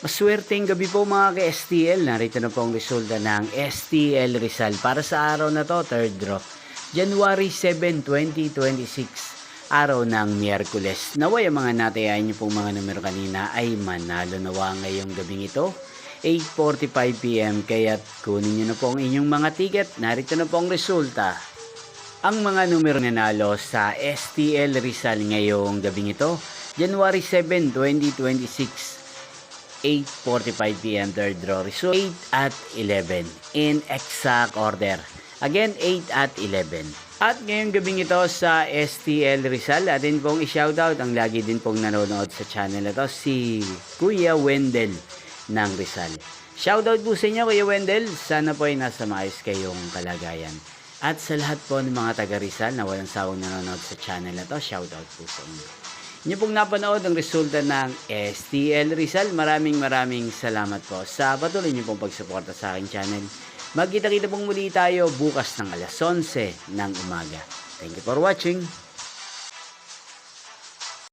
Maswerteng gabi po mga ka-STL. Narito na po ang resulta ng STL Rizal para sa araw na to, third draw. January 7, 2026. Araw ng Miyerkules. Naway ang mga natayain niyo pong mga numero kanina ay manalo nawa ngayong gabing ito. 8:45 PM kaya't kunin niyo na po ang inyong mga ticket. Narito na po ang resulta. Ang mga numero nanalo sa STL Rizal ngayong gabing ito, January 7, 2026. 8:45 PM third draw result 8 at 11 in exact order. Again, 8 at 11. At ngayong gabing ito sa STL Rizal, atin pong i-shoutout ang lagi din pong nanonood sa channel na to, si Kuya Wendell ng Rizal. Shoutout po sa inyo Kuya Wendell, sana po ay nasa maayos kayong kalagayan. At sa lahat po ng mga taga Rizal na walang sawang nanonood sa channel na to, shoutout po sa inyo. Inyo pong napanood ang resulta ng STL Rizal. Maraming salamat po sa patuloy niyo pong pagsuporta sa aking channel. Magkita-kita pong muli tayo bukas ng alas 11 ng umaga. Thank you for watching.